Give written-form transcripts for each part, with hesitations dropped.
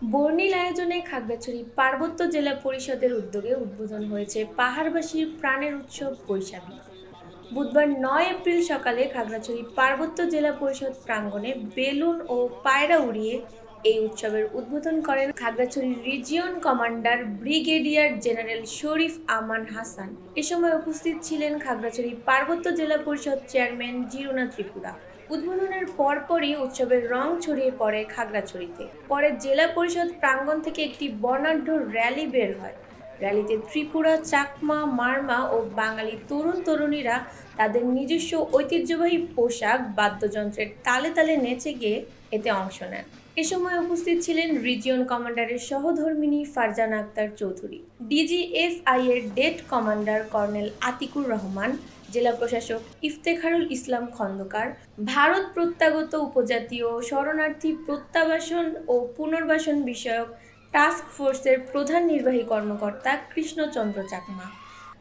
বর্ণিল আয়োজনে খাগড়াছড়ি পার্বত্য জেলা পরিষদের উদ্যোগে উদ্বোধন হয়েছে পাহাড়বাসীর প্রাণের উৎসব বৈশাখী। বুধবার ৯ এপ্রিল সকালে খাগড়াছড়ি পার্বত্য জেলা পরিষদ প্রাঙ্গণে বেলুন ও পায়রা উড়িয়ে এই উৎসবের উদ্বোধন করেন Khagrachari region commander brigadier general Sharif Aman Hasan. এ সময় উপস্থিত ছিলেন খাগড়াছড়ি পার্বত্য জেলা পরিষদ চেয়ারম্যান জিরুনা ত্রিপুরা। উদ্বোধনের পরপরই উৎসবের রং ছড়িয়ে পড়ে খাগড়াছড়িতে। পরে জেলা পরিষদ প্রাঙ্গণ থেকে একটি বর্ণাঢ্য র্যালি বের হয়। র্যালিতে ত্রিপুরা, চাকমা, মারমা ও বাঙালি তরুণ তরুণীরা তাদের নিজস্ব ঐতিহ্যবাহী পোশাক, বাদ্যযন্ত্রের তালে তালে নেচে গিয়ে এতে অংশ নেন। এ সময় উপস্থিত ছিলেন রিজিয়ন কমান্ডারের সহধর্মিণী ফারজানা আক্তার চৌধুরী, ডিজিএফআই এর ডেট কমান্ডার কর্নেল আতিকুর রহমান, জেলা প্রশাসক ইফতেখারুল ইসলাম খন্দকার, ভারত প্রত্যাগত উপজাতীয় শরণার্থী প্রত্যাবাসন ও পুনর্বাসন বিষয়ক টাস্ক ফোর্সের প্রধান নির্বাহী কর্মকর্তা কৃষ্ণচন্দ্র চাকমা,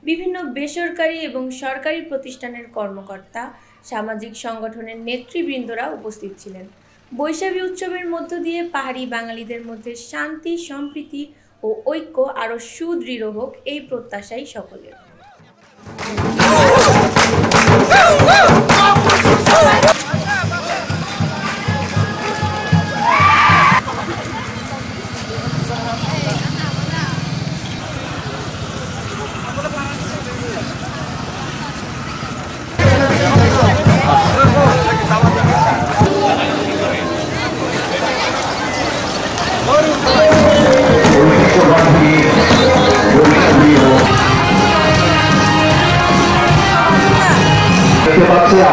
বিভিন্ন বেসরকারি এবং সরকারি প্রতিষ্ঠানের কর্মকর্তা, সামাজিক সংগঠনের নেতৃবৃন্দরা উপস্থিত ছিলেন। বৈশাখী উৎসবের মধ্য দিয়ে পাহাড়ি বাঙালিদের মধ্যে শান্তি, সম্প্রীতি ও ঐক্য আরও সুদৃঢ় হোক, এই প্রত্যাশাই সকলের।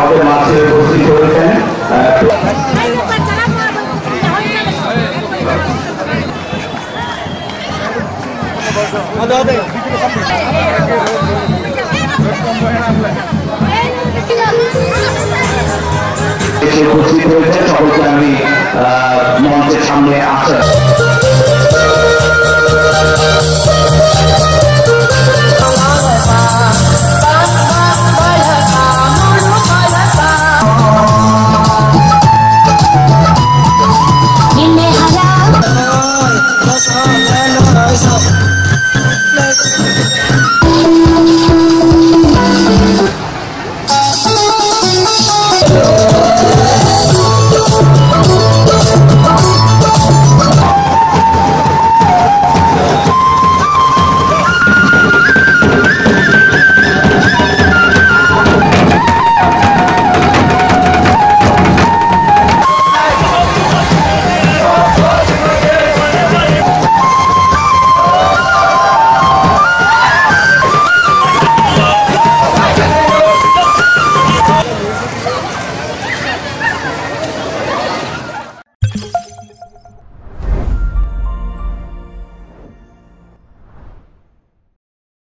আমাদের মাঝে উপস্থিত হয়েছেন সকলকে আমি মঞ্চের সামনে আসা